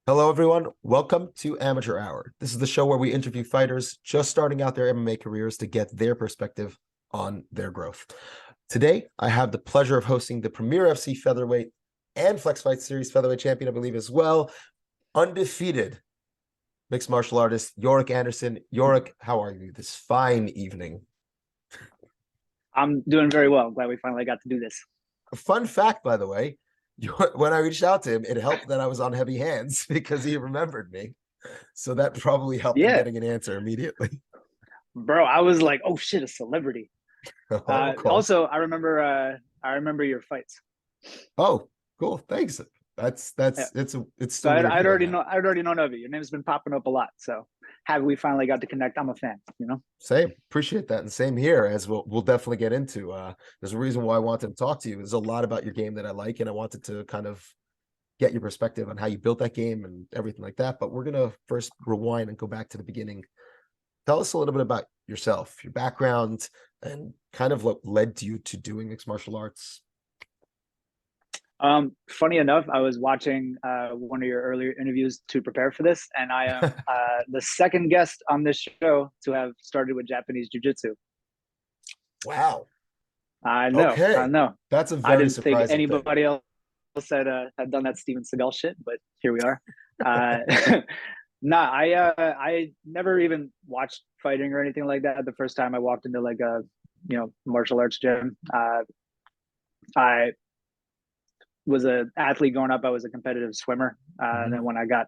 Hello, everyone. Welcome to Amateur Hour. This is the show where we interview fighters just starting out their MMA careers to get their perspective on their growth. Today, I have the pleasure of hosting the Premier FC Featherweight and Flex Fight Series Featherweight Champion, I believe, as well. Undefeated mixed martial artist, Yorrick Anderson. Yorrick, how are you this fine evening? I'm doing very well. Glad we finally got to do this. A fun fact, by the way, when I reached out to him, it helped that I was on heavy hands because he remembered me. So that probably helped in Yeah, getting an answer immediately. bro. I was like, oh shit, a celebrity. Oh, cool. Also, I remember your fights. Oh, cool. Thanks. Yeah. It's So still weird hearing that. I'd already known of you. Your name's been popping up a lot. So happy we finally got to connect. I'm a fan. Same. Appreciate that. And same here, as we'll definitely get into. There's a reason why I wanted to talk to you. There's a lot about your game that I like, and I wanted to kind of get your perspective on how you built that game and everything like that. But we're gonna first rewind and go back to the beginning. Tell us a little bit about yourself, your background, and kind of what led you to doing mixed martial arts. Funny enough, I was watching one of your earlier interviews to prepare for this, and I am the second guest on this show to have started with Japanese jiu-jitsu. Wow. I Okay. know. That's a I very didn't think surprising thing. anybody else had done that Steven Seagal shit, but here we are. Uh, nah, I never even watched fighting or anything like that. The first time I walked into like a martial arts gym, I was an athlete growing up. I was a competitive swimmer, and Mhm. then when I got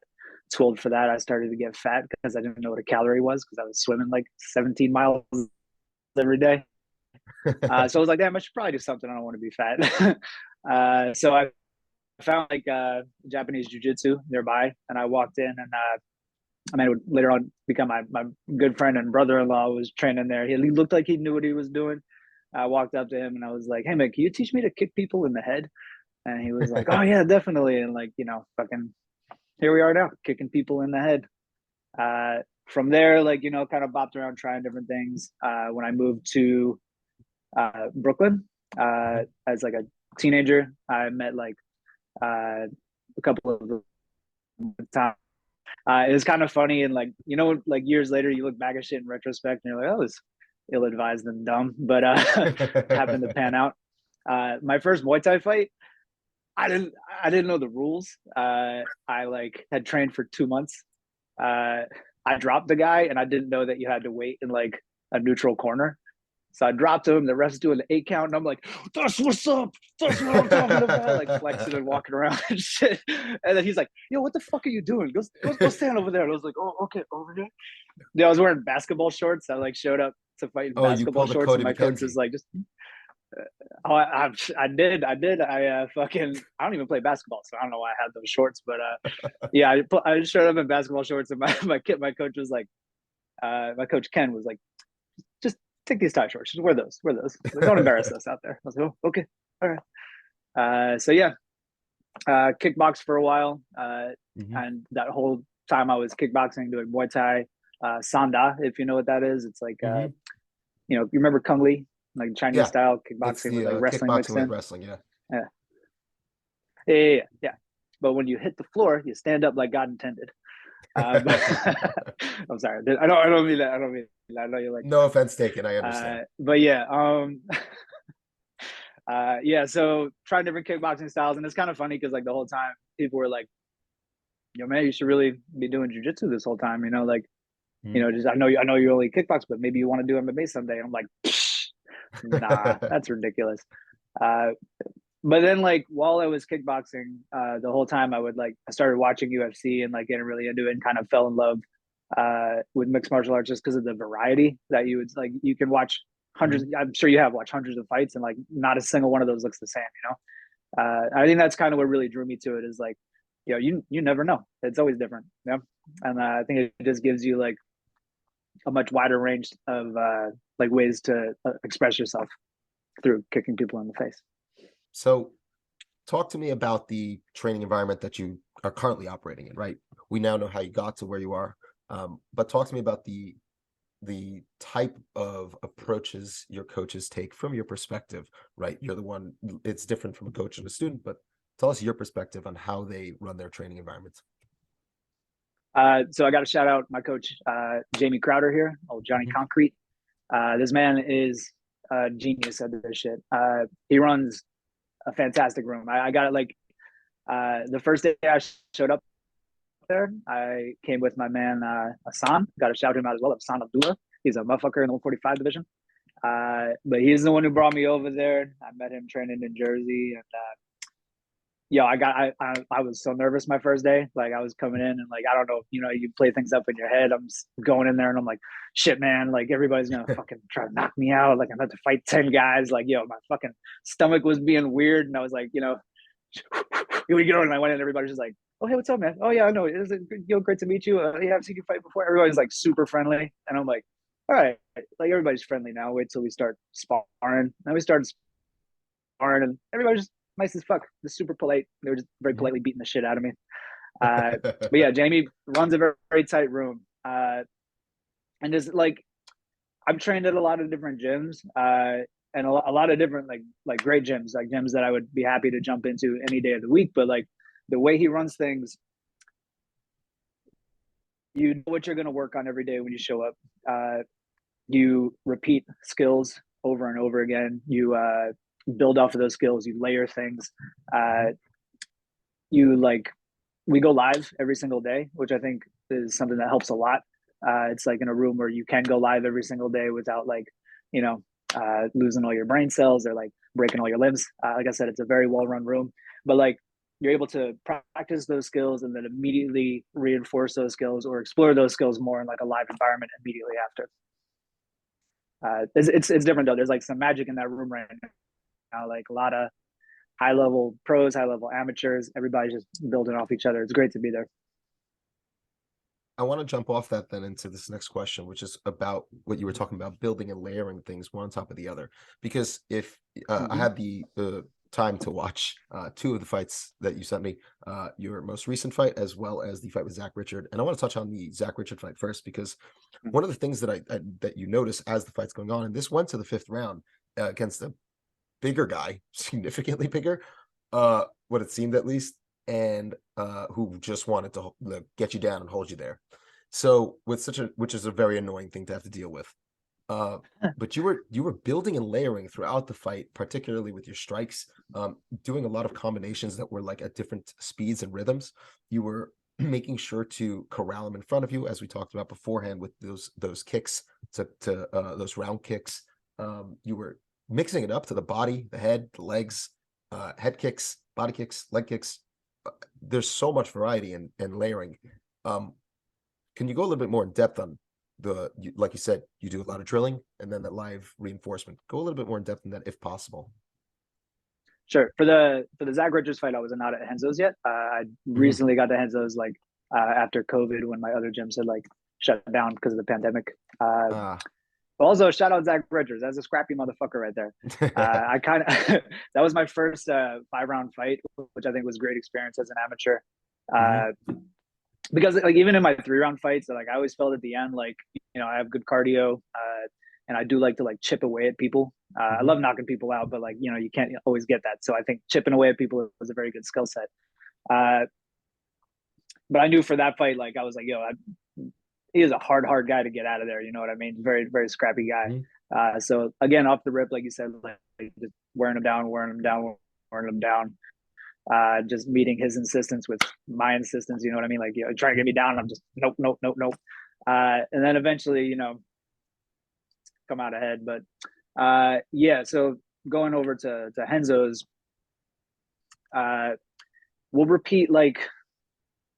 too old for that, I started to get fat because I didn't know what a calorie was because I was swimming like 17 miles every day. So I was like, damn, I should probably do something. I don't want to be fat. So I found like Japanese jiu-jitsu nearby, and I walked in, and I mean, it would later on become my good friend and brother-in-law was training there. He looked like he knew what he was doing. I walked up to him and I was like, "Hey man, can you teach me to kick people in the head?" And he was like, "Oh yeah, definitely." And like fucking here we are now, kicking people in the head. From there, like kind of bopped around trying different things. When I moved to Brooklyn as like a teenager, I met like a couple of times. It was kind of funny, and like like years later, you look back at shit in retrospect, and you're like, "Oh, it was ill-advised and dumb," but happened to pan out. My first Muay Thai fight, I didn't I didn't know the rules. I like had trained for 2 months. Uh, I dropped the guy, and I didn't know that you had to wait in like a neutral corner. So I dropped him. The ref's doing the 8 count, and I'm like, "That's what's up. That's what I'm talking about." Like flexing and walking around and shit. And then he's like, "Yo, what the fuck are you doing? Go stand over there." And I was like, "Oh, okay, over there." Yeah, I was wearing basketball shorts. I like showed up to fight in Oh, you basketball pulled a shorts, and Cody my coach was McKenzie. like, "Just." I did. I fucking. I don't even play basketball, so I don't know why I had those shorts. But yeah, I showed up in basketball shorts, and my coach was like, my coach Ken was like, just take these tie shorts. Just wear those. Wear those. Like, don't embarrass us out there. I was like, oh, okay, all right. So yeah, kickbox for a while, Mhm. and that whole time I was kickboxing, doing Muay Thai, Sanda, if you know what that is. It's like Mhm. you remember Kung Lee, like Chinese Yeah, style it's kickboxing the with like wrestling kickboxing mixed with in. wrestling. Yeah. Yeah, yeah. But when you hit the floor, you stand up like God intended. I'm sorry. I don't mean that. I don't mean that. I know you like No offense taken. I understand. but yeah, yeah. So trying different kickboxing styles, and it's kind of funny because like the whole time people were like, "Yo, man, you should really be doing jujitsu this whole time." Like Mhm. just I know you only kickbox, but maybe you want to do MMA someday. And I'm like, nah, that's ridiculous. Uh, but then like while I was kickboxing, the whole time I started watching UFC and like getting really into it and kind of fell in love with mixed martial arts just because of the variety that you would like. You can watch hundreds. Mhm. I'm sure you have watched hundreds of fights, and like not a single one of those looks the same. I think that's kind of what really drew me to it. Is like, you never know. It's always different. And I think it just gives you like a much wider range of like ways to express yourself through kicking people in the face. So, talk to me about the training environment that you are currently operating in. Right. We now know how you got to where you are, but talk to me about the type of approaches your coaches take from your perspective. Right. You're the one. It's different from a coach and a student, but tell us your perspective on how they run their training environments. So I got to shout out my coach, Jamie Crowder here, old Johnny Mhm. Concrete. This man is a genius at this shit. He runs a fantastic room. I got it like the first day I showed up there, I came with my man Hassan. Got to shout him out as well. Hassan Abdullah. He's a motherfucker in the 145 division. But he's the one who brought me over there. I met him training in Jersey, and yo, I was so nervous my first day. Like I was coming in and like I don't know, you play things up in your head. I'm just going in there and I'm like, shit, man, like everybody's gonna fucking try to knock me out. Like I'm about to fight 10 guys. Like, yo, my fucking stomach was being weird, and I was like, here we go. And I went in, and everybody's just like, oh hey, what's up, man? Oh yeah, I know. Is it great to meet you? Yeah, I've seen you fight before. Everybody's like super friendly, and I'm like, all right, like everybody's friendly now. Wait till we start sparring. And we started sparring, and everybody's just nice as fuck, just super polite. They were just very Mhm. politely beating the shit out of me. But yeah, Jamie runs a very, very tight room, and just like I'm trained at a lot of different gyms, and a lot of different like great gyms, like gyms that I would be happy to jump into any day of the week. But like the way he runs things, you know what you're going to work on every day when you show up. You repeat skills over and over again. You build off of those skills. You layer things. Uh, you like we go live every single day, which I think is something that helps a lot. It's like in a room where you can go live every single day without like, you know, losing all your brain cells or like breaking all your limbs. Like I said, it's a very well run room, but like you're able to practice those skills and then immediately reinforce those skills or explore those skills more in like a live environment immediately after. It's different though. There's like some magic in that room right now. Like a lot of high level pros, high level amateurs. Everybody's just building off each other. It's great to be there. I want to jump off that then into this next question, which is about what you were talking about, building and layering things one on top of the other. Because if I Mm-hmm. had the time to watch two of the fights that you sent me, your most recent fight as well as the fight with Zach Richard, and I want to touch on the Zach Richard fight first because one of the things that I that you notice as the fight's going on, and this went to the fifth round against a bigger guy, significantly bigger, what it seemed at least, and who just wanted to get you down and hold you there. So with such a, which is a very annoying thing to have to deal with. Uh, but you were building and layering throughout the fight, particularly with your strikes, doing a lot of combinations that were like at different speeds and rhythms. You were making sure to corral him in front of you, as we talked about beforehand, with those kicks to those round kicks. You were mixing it up to the body, the head, the legs, head kicks, body kicks, leg kicks. There's so much variety and layering. Um, can you go a little bit more in depth on like you said, you do a lot of drilling and then the live reinforcement. Go a little bit more in depth in that if possible. Sure. For the Zach Richards fight, I was not at Henzo's yet. I Mhm. recently got to Henzo's like after COVID when my other gyms had like shut down because of the pandemic. Ah. Also, shout out Zach Richards. That's a scrappy motherfucker right there. I kind of that was my first 5 round fight, which I think was a great experience as an amateur. Mhm. Because like even in my 3 round fights, like I always felt at the end like I have good cardio, and I do like to like chip away at people. I Mhm. love knocking people out, but like you can't always get that. So I think chipping away at people was a very good skill set. Uh, but I knew for that fight, like I was like, he is a hard guy to get out of there. You know what I mean? Very very scrappy guy. Mhm. So again, off the rip, like you said, like just wearing him down, wearing him down, wearing him down. Just meeting his insistence with my insistence. You know what I mean? Like, trying to get me down. And I'm just nope, nope, nope, nope. And then eventually, come out ahead. But yeah, so going over to Henzo's, uh, we'll repeat like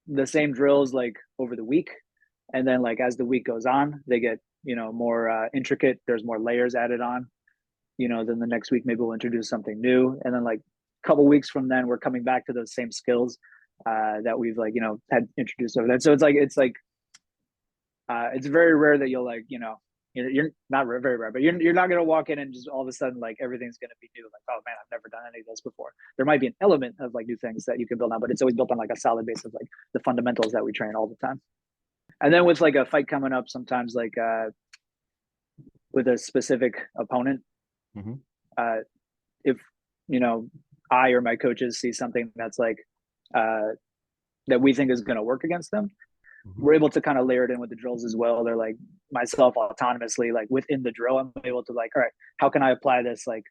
the same drills like over the week, and then like as the week goes on, they get more intricate. There's more layers added on. Then the next week maybe we'll introduce something new, and then like a couple weeks from then we're coming back to those same skills that we've like had introduced over that. So it's very rare that you'll like you're not very rare, but you're not gonna walk in and just all of a sudden like everything's gonna be new. Like, oh man, I've never done any of this before. There might be an element of like new things that you can build on, but it's always built on like a solid base of like the fundamentals that we train all the time. And then with like a fight coming up, sometimes like with a specific opponent, Mhm. uh, if you know I or my coaches see something that's like uh, that we think is going to work against them, Mhm. we're able to kind of layer it in with the drills as well. They're like myself autonomously, like within the drill, I'm able to like, all right, how can I apply this like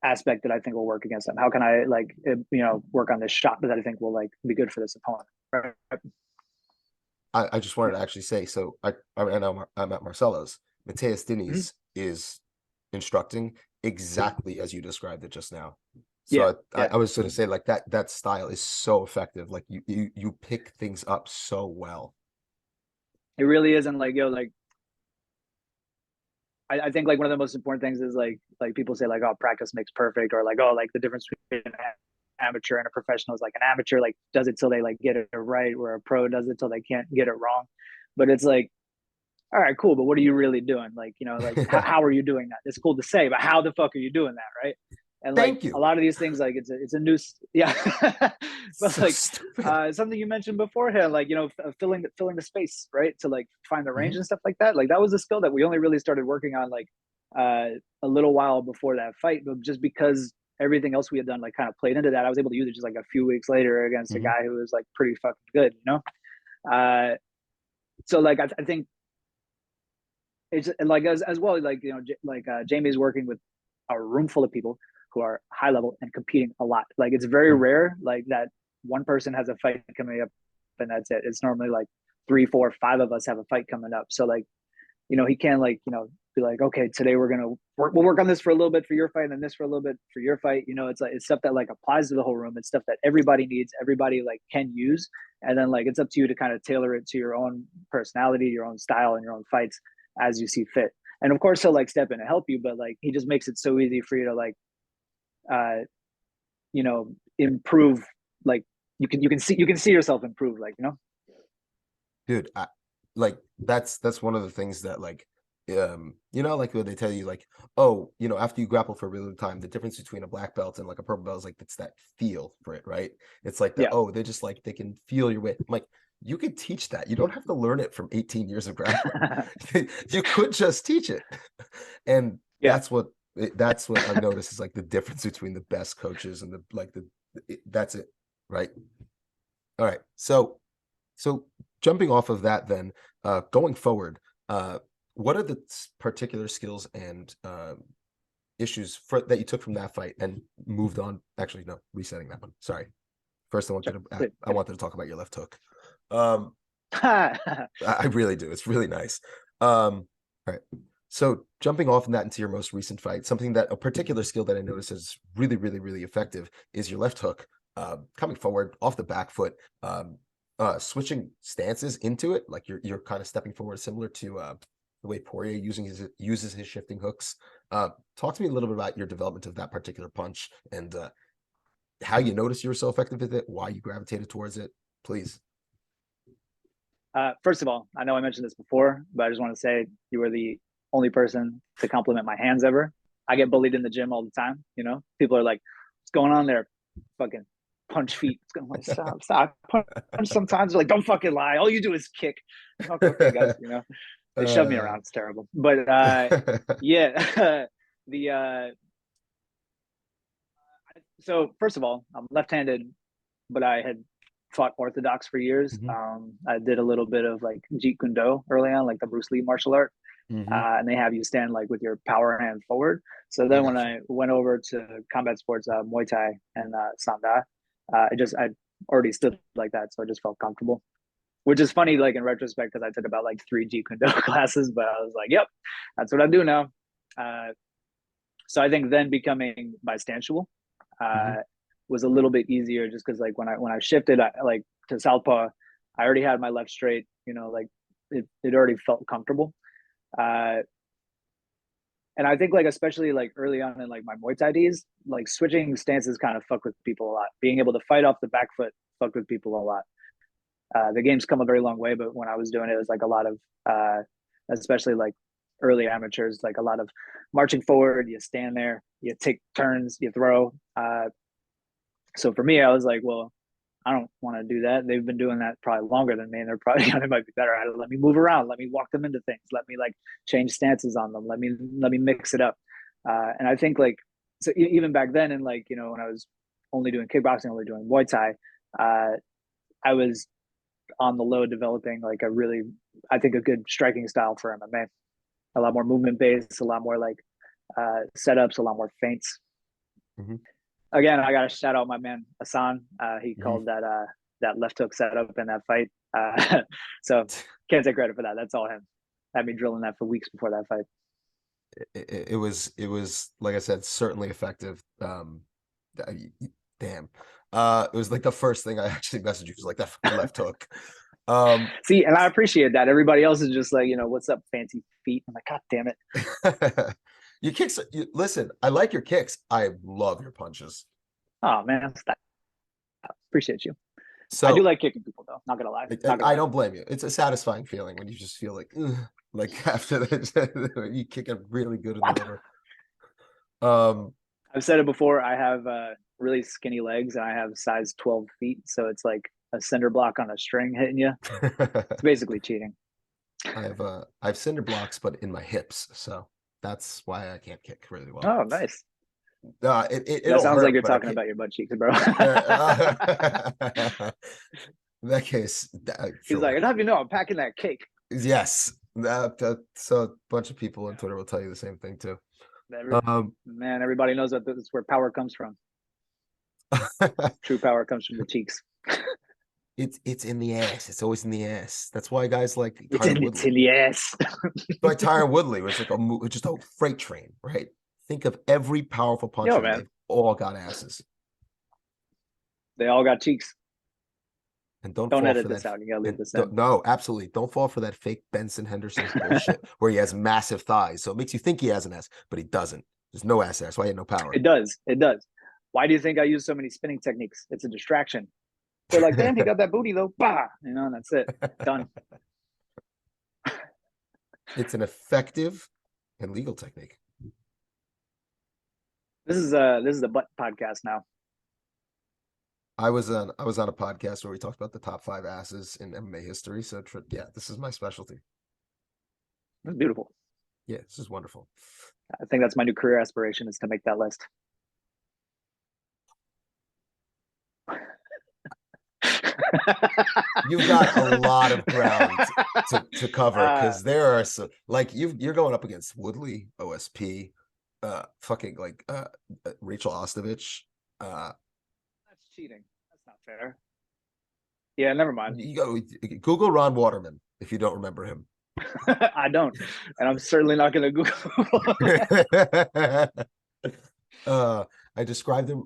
aspect that I think will work against them? How can I like work on this shot that I think will like be good for this opponent? Right? I just wanted Yeah. to actually say, so I know I'm at Marcelo's. Mateus Mm-hmm. Diniz is instructing exactly as you described it just now. Yeah. So Yeah. I was going to say like that style is so effective. Like you pick things up so well. It really isn't like like I think like one of the most important things is like people say like, oh, practice makes perfect, or like, oh, like the difference between an amateur and a professional is like an amateur like does it till they like get it right, where a pro does it till they can't get it wrong. But it's like, all right, cool, but what are you really doing? Like, like how are you doing that? It's cool to say, but how the fuck are you doing that, right? And like Thank a you. lot of these things, like it's a new, yeah. But So like stupid. something you mentioned beforehand, like filling the space, right, to like find the range Mhm. and stuff like that. Like that was a skill that we only really started working on like a little while before that fight, but just because everything else we had done like kind of played into that, I was able to use it just like a few weeks later against a Mhm. guy who was like pretty fucking good, uh so like I think it's like as well, like Jamie's working with a room full of people who are high level and competing a lot. Like it's very Mhm. rare like that one person has a fight coming up and that's it. It's normally like three, four, five of us have a fight coming up. So like, he can't like, be like, okay, today we'll work on this for a little bit for your fight and then this for a little bit for your fight. It's like it's stuff that like applies to the whole room. It's stuff that everybody needs, everybody like can use. And then like it's up to you to kind of tailor it to your own personality, your own style, and your own fights as you see fit. And of course he'll like step in and help you, but like he just makes it so easy for you to like uh improve. Like you can see yourself improve, like Dude, like that's one of the things that like like when they tell you like, oh, after you grapple for a really long time, the difference between a black belt and like a purple belt is like it's that feel for it, right? It's like yeah, they're just like they can feel your weight. I'm like, you could teach that. You don't have to learn it from 18 years of grappling. You could just teach it. And yeah. that's what I've noticed is like the difference between the best coaches and that's it, right? All right. So jumping off of that, then going forward, what are the particular skills and issues that you took from that fight and moved on? Actually, no, resetting that one. Sorry. First, Sure. I wanted to talk about your left hook. Um, I really do. It's really nice. All right. So jumping off in that into your most recent fight, something that a particular skill that I noticed is really, really, really effective is your left hook. Coming forward off the back foot, switching stances into it, like you're kind of stepping forward, similar to the way Poirier uses his shifting hooks. Talk to me a little bit about your development of that particular punch and how you noticed you were so effective with it, why you gravitated towards it, please. First of all, I know I mentioned this before, but I just want to say you were the only person to compliment my hands ever. I get bullied in the gym all the time. People are like, "What's going on there? Fucking punch feet." It's going like, stop, stop. Punch sometimes. They're like, "Don't fucking lie. All you do is kick." I'm like, okay, guys. They shove me uh, around. It's terrible. But yeah, the so first of all, I'm left-handed, but I had fought orthodox for years. Mhm. I did a little bit of like Jeet Kune Do early on, like the Bruce Lee martial art, Mhm. and they have you stand like with your power hand forward. So I then when got you. I went over to combat sports, Muay Thai and Sanda, I already stood like that, so I just felt comfortable. Which is funny, like in retrospect, because I took about like three Jeet Kune Do classes, but I was like, "Yep, that's what I do now." Uh, so I think then becoming bistantial uh, Mhm. was a little bit easier, just because like when I shifted like to southpaw, I already had my left straight. Like it already felt comfortable. Uh, and I think like especially like early on in like my Muay Thai days, like switching stances kind of fuck with people a lot. Being able to fight off the back foot fucked with people a lot. The game's come a very long way, but when I was doing it, it was like a lot of, especially like early amateurs, like a lot of marching forward. You stand there, you take turns, you throw. So for me, I was like, well, I don't want to do that. They've been doing that probably longer than me, and they're probably they might be better at it. Let me move around. Let me walk them into things. Let me like change stances on them. Let me mix it up. And I think like so even back then, and when I was only doing kickboxing, only doing Muay Thai, I was on the low developing like a really, I think, a good striking style for MMA. A lot more movement based, a lot more like setups, a lot more feints. Mm-hmm. Again, I got to shout out my man Hassan. He Mm-hmm. called that left hook setup in that fight. So can't take credit for that. That's all him. Had me drilling that for weeks before that fight. It was like I said, certainly effective. Damn. It was like the first thing I actually messaged you was like that fucking left hook. See, and I appreciate that. Everybody else is just like, what's up, fancy feet? I'm like, God damn it. Your kicks, listen, I like your kicks. I love your punches. Oh man, appreciate you. I do So like kicking people though. Not gonna lie. I don't blame you. It's a satisfying feeling when you just feel like after that you kick it really good in the liver. I've said it before. I have really skinny legs and I have size 12 feet, so it's like a cinder block on a string hitting you. It's basically cheating. I have cinder blocks, but in my hips, so that's why I can't kick really well. Oh, nice. It'll sounds hurt, like you're but I talking can't. about your butt cheeks, bro. In that case, He's like, sure. I have you know, I'm packing that cake. Yes. So a bunch of people on Twitter will tell you the same thing too. Man, everybody knows that this is where power comes from. True power comes from the cheeks. It's in the ass. It's always in the ass. That's why guys like It's in the ass. like Tyron Woodley was like just a freight train, right? Think of every powerful puncher, Yo, and man. they've all got asses. They all got cheeks. And don't fall edit for this that. out. You gotta leave this in. No, absolutely. Don't fall for that fake Benson Henderson bullshit where he has massive thighs. So it makes you think he has an ass, but he doesn't. There's no ass there. That's why he had no power. It does. Why do you think I use so many spinning techniques? It's a distraction. They're like, damn, he got that booty though. Bah, and that's it. Done. It's an effective and legal technique. This is a butt podcast now. I was on a podcast where we talked about the top 5 asses in MMA history. So yeah, this is my specialty. That's beautiful. Yeah, this is wonderful. I think that's my new career aspiration, is to make that list. You've got a lot of ground to cover, because there are some, like, you're going up against Woodley, OSP, fucking like Rachel Ostovich. That's cheating. That's not fair. Yeah, never mind. You go Google Ron Waterman if you don't remember him. I don't, and I'm certainly not going to Google. I described him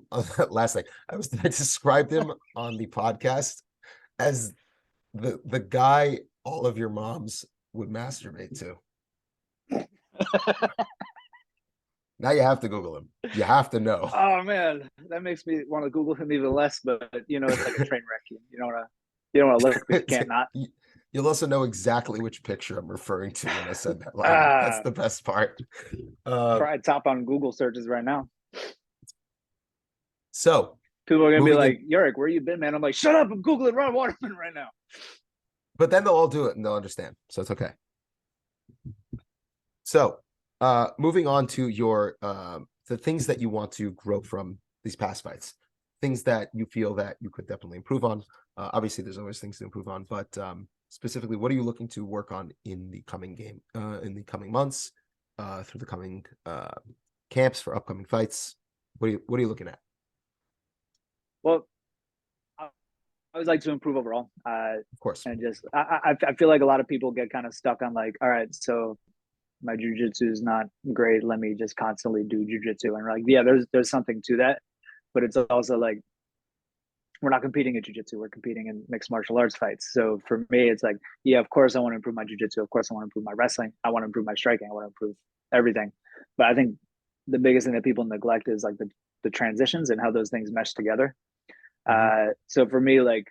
last night. I described him on the podcast as the guy all of your moms would masturbate to. Now you have to Google him. You have to know. Oh man, that makes me want to Google him even less. But it's like a train wreck. You don't want to look, but you can't not. You'll also know exactly which picture I'm referring to when I said that line. That's the best part. Try top on Google searches right now. So people are gonna be like, Yorrick, where you been, man? I'm like, shut up! I'm Googling Ron Waterman right now. But then they'll all do it and they'll understand. So it's okay. So moving on to your the things that you want to grow from these past fights, things that you feel that you could definitely improve on. Obviously, there's always things to improve on, but specifically, what are you looking to work on in the coming game, in the coming months, through the coming camps for upcoming fights? What are you looking at? Well, I always like to improve overall. Of course. And just I feel like a lot of people get kind of stuck on like, all right, so my jujitsu is not great. Let me just constantly do jujitsu. And like, yeah, there's something to that, but it's also like, we're not competing in jiu-jitsu, we're competing in mixed martial arts fights. So for me, it's like, yeah, of course I want to improve my jiu-jitsu, of course I want to improve my wrestling, I want to improve my striking, I want to improve everything. But I think the biggest thing that people neglect is like the transitions and how those things mesh together. So for me, like,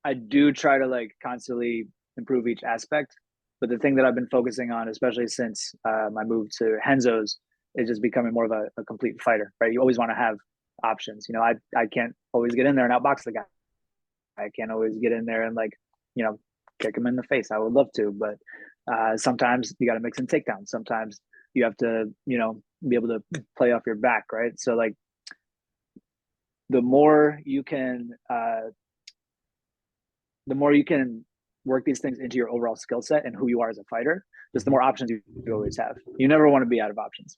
I do try to like constantly improve each aspect, but the thing that I've been focusing on, especially since my move to Henzo's, is just becoming more of a complete fighter, right? You always want to have options. I can't always get in there and outbox the guy. I can't always get in there and like, kick him in the face. I would love to, but sometimes you got to mix in takedowns. Sometimes you have to, be able to play off your back, right? So like, the more you can the more you can work these things into your overall skill set and who you are as a fighter, just the more options you always have. You never want to be out of options.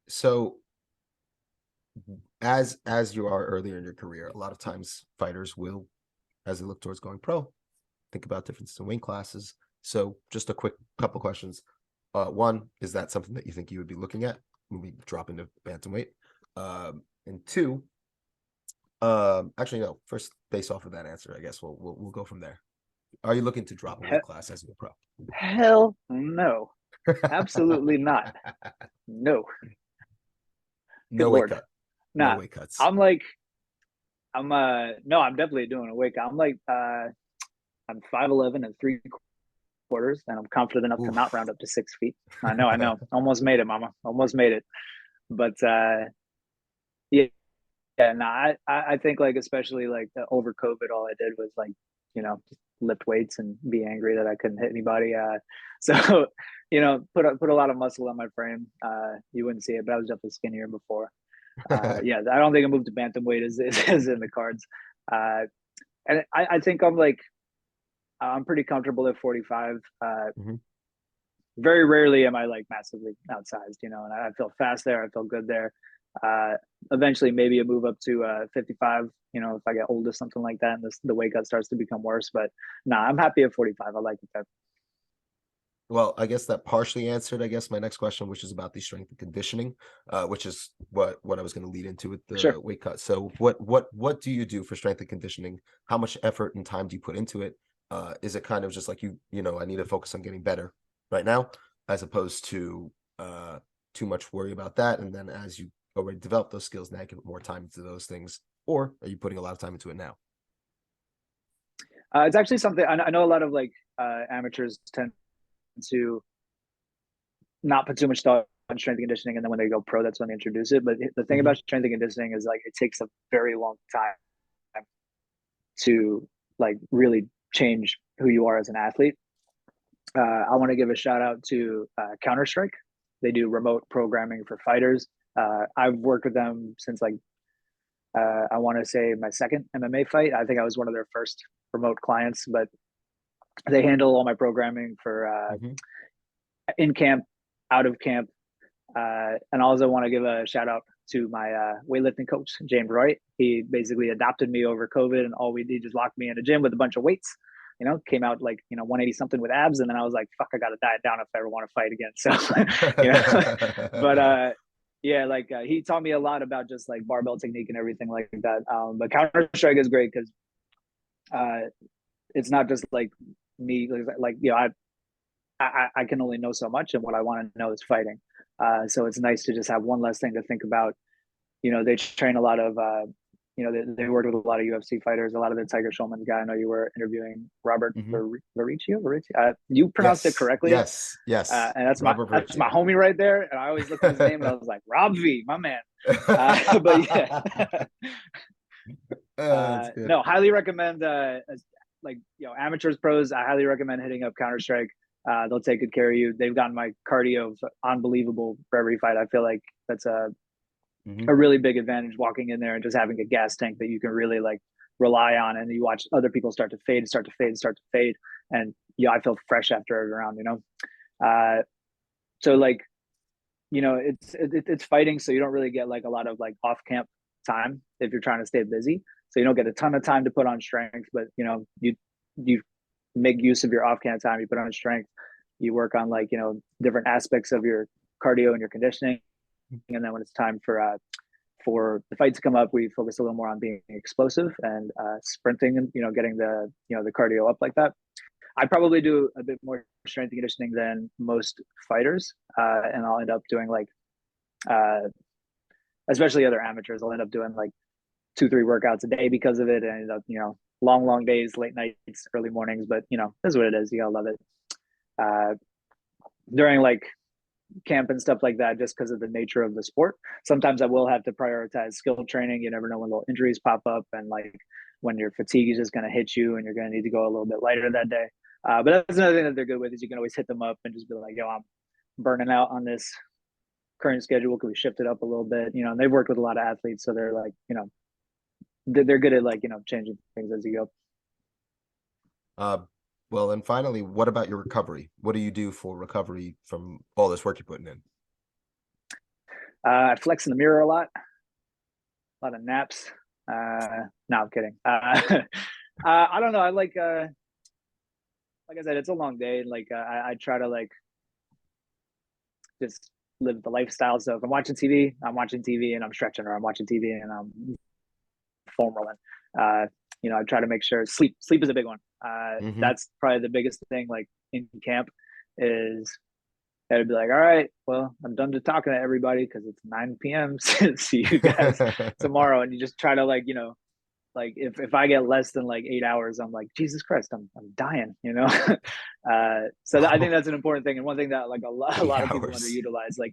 So as you are earlier in your career, a lot of times fighters will, as they look towards going pro, think about differences in weight classes. So just a quick couple questions. One, is that something that you think you would be looking at when we drop into bantamweight? And two, actually no, first based off of that answer, I guess we'll go from there. Are you looking to drop a weight class as a pro? Hell no. Absolutely not. No. Good No weight Lord. cut. No Nah. weight cuts. I'm like, no, I'm definitely doing a weight cut. I'm like, I'm 5'11" and 3/4, and I'm confident enough to not round up to 6 feet. I know. Almost made it, mama. Almost made it. But yeah, no, I think like especially like over COVID, all I did was like, just lift weights and be angry that I couldn't hit anybody. So put a lot of muscle on my frame. You wouldn't see it, but I was definitely skinnier before. Yeah, I don't think a move to bantamweight is in the cards. And I think I'm pretty comfortable at 45. Very rarely am I like massively outsized, and I feel fast there. I feel good there. Eventually, maybe a move up to 55, if I get old or something like that, and the weight cut starts to become worse. But I'm happy at 45. I like it there. Well, I guess that partially answered, I guess, my next question, which is about the strength and conditioning, which is what I was going to lead into with the Sure. weight cut. So what do you do for strength and conditioning? How much effort and time do you put into it? Is it kind of just like I need to focus on getting better right now, as opposed to too much worry about that, and then as you already develop those skills, now give more time to those things, or are you putting a lot of time into it now? It's actually something I know a lot of like amateurs tend to not put too much thought on strength and conditioning, and then when they go pro, that's when they introduce it. But the thing about strength and conditioning is like it takes a very long time to like really change who you are as an athlete. I want to give a shout out to Counter-Strike. They do remote programming for fighters. I've worked with them since like I want to say my second MMA fight. I think I was one of their first remote clients, but they handle all my programming for in camp, out of camp. And I also want to give a shout out to my weightlifting coach, James Roy. He basically adopted me over COVID, and all we did just locked me in a gym with a bunch of weights. Came out like 180 something with abs, and then I was like, "Fuck, I got to diet down if I ever want to fight again." So, but yeah, like he taught me a lot about just like barbell technique and everything like that. But Counter Strike is great because it's not just like me, like I can only know so much, and what I want to know is fighting. So it's nice to just have one less thing to think about. They train a lot of, they work with a lot of UFC fighters, a lot of the Tiger Schulman's guy. I know you were interviewing Robert Varicio. You pronounced it correctly. Yes. And that's my homie right there. And I always looked at his name and I was like, Rob V, my man. But yeah. No, highly recommend amateurs, pros. I highly recommend hitting up Counter Strike. They'll take good care of you. They've gotten my cardio unbelievable for every fight. I feel like that's a really big advantage walking in there and just having a gas tank that you can really like rely on. And you watch other people start to fade. And I feel fresh after every round, So like, it's fighting. So you don't really get like a lot of like off camp time if you're trying to stay busy. So you don't get a ton of time to put on strength, but you make use of your off camp time. You put on strength. You work on like different aspects of your cardio and your conditioning, and then when it's time for the fight to come up, we focus a little more on being explosive and sprinting and getting the the cardio up like that. I probably do a bit more strength and conditioning than most fighters, and I'll end up doing like, especially other amateurs, I'll end up doing like 2-3 workouts a day because of it, and end up long days, late nights, early mornings. But that's what it is. You gotta love it. During like camp and stuff like that, just because of the nature of the sport, sometimes I will have to prioritize skill training. You never know when little injuries pop up, and like when your fatigue is just going to hit you and you're going to need to go a little bit lighter that day. But that's another thing that they're good with, is you can always hit them up and just be like, I'm burning out on this current schedule, can we shift it up a little bit? And they've worked with a lot of athletes, so they're like, they're good at like changing things as you go. Uh, well, and finally, what about your recovery? What do you do for recovery from all this work you're putting in? I flex in the mirror a lot of naps. No, I'm kidding. I don't know. I like I said, it's a long day. I try to like just live the lifestyle. So if I'm watching TV, I'm watching TV and I'm stretching, or I'm watching TV and I'm foam rolling. I try to make sure sleep is a big one. Hmm. That's probably the biggest thing. Like in camp, is I'd be like, all right, well, I'm done to talking to everybody because it's 9 p.m. See you guys tomorrow. And you just try to like if I get less than like 8 hours, I'm like, Jesus Christ, I'm dying, you know. I think Wow, that's an important thing, and one thing that like a eight lot of people hours, underutilize. Like,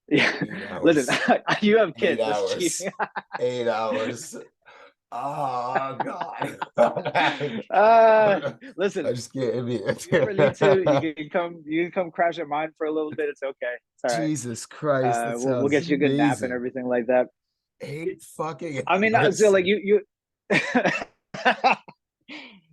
yeah, 8 hours, listen, you have eight kids. That's hours, cheating. 8 hours. Oh God. I'm having, uh, I listen, just can't be if you ever need to, you can come crash at mine for a little bit. It's okay. It's all right. Jesus Christ, that We'll sounds get you a good nap and amazing. everything like that. 8 fucking hours. Like you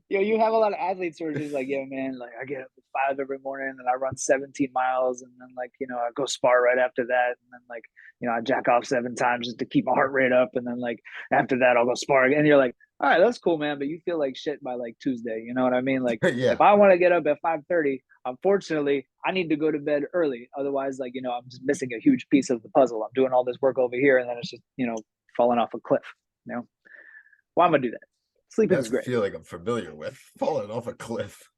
you have a lot of athletes who are just like, yeah, man, like I get up at 5 every morning and I run 17 miles, and then like, I go spar right after that, and then like, I jack off 7 times just to keep my heart rate up, and then like after that I'll go spar again. And you're like, all right, that's cool, man, but you feel like shit by like Tuesday. You know what I mean? Like if Yeah, I want to get up at 5:30, unfortunately, I need to go to bed early. Otherwise, like, I'm just missing a huge piece of the puzzle. I'm doing all this work over here, and then it's just, falling off a cliff. You know, why am I do that? Sleeping that's is a great. feeling I'm familiar with. Falling off a cliff.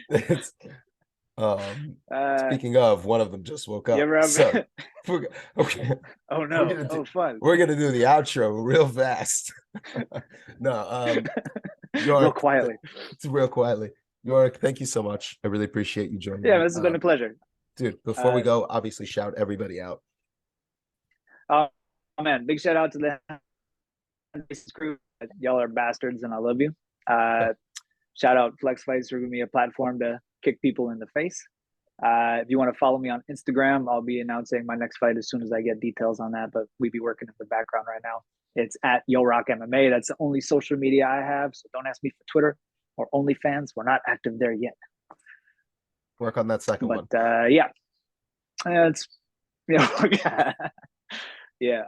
It's uh, speaking of, one of them just woke you up. ever So have? we're, okay, Oh we're no! gonna do Oh fun! we're gonna do the outro real fast. No, Real York, quietly. it's real quietly. York, thank you so much. I really appreciate you joining Yeah, me. this has been a pleasure. Dude, before we Uh, go, obviously shout everybody out. oh man, big shout out to the crew. Y'all are bastards, and I love you. Shout out Flex Fights for giving me a platform to kick people in the face. If you want to follow me on Instagram, I'll be announcing my next fight as soon as I get details on that. But we be working in the background right now. It's at YoRock MMA. That's the only social media I have. So don't ask me for Twitter or OnlyFans. We're not active there yet. Work on that second But one. yeah, it's yeah.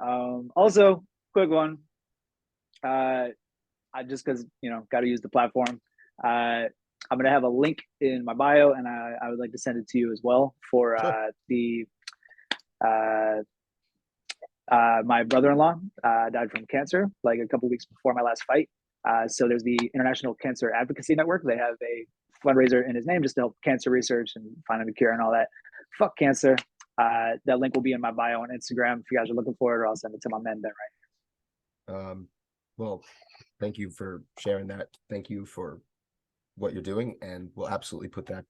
Also, quick one. I just because got to use the platform. I'm gonna have a link in my bio, and I would like to send it to you as well for Sure. the uh, my brother-in-law died from cancer like a couple weeks before my last fight. So there's the International Cancer Advocacy Network. They have a fundraiser in his name just to help cancer research and finding a cure and all that. Fuck cancer. That link will be in my bio on Instagram if you guys are looking for it, or I'll send it to my men Ben Um, well, thank you for sharing that. Thank you for what you're doing, and we'll absolutely put that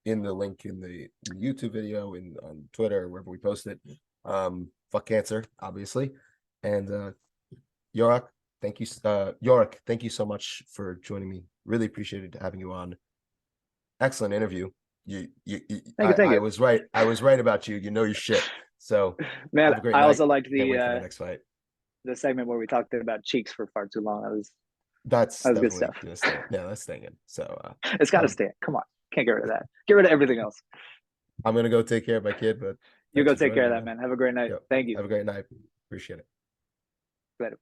in the link in the YouTube video, in on Twitter, wherever we post it. Fuck cancer, obviously. And Yorrick, thank you, Yorrick, thank you so much for joining me. Really appreciated having you on. Excellent interview. Thank you, thank I you, was right. I was right about you. You know your shit. So man. have a great I night. also liked Can't wait for the next fight. the segment where we talked about cheeks for far too long. That's That was good definitely stuff. gonna stay. Yeah, that's staying in. So It's got to um, stay. Come on, can't get rid of that. Get rid of everything else. I'm gonna go take care of my kid, but You thanks go for take joining care me, of that, man. man. Have a great night. Yep. Thank you. Have a great night. Appreciate it. Later.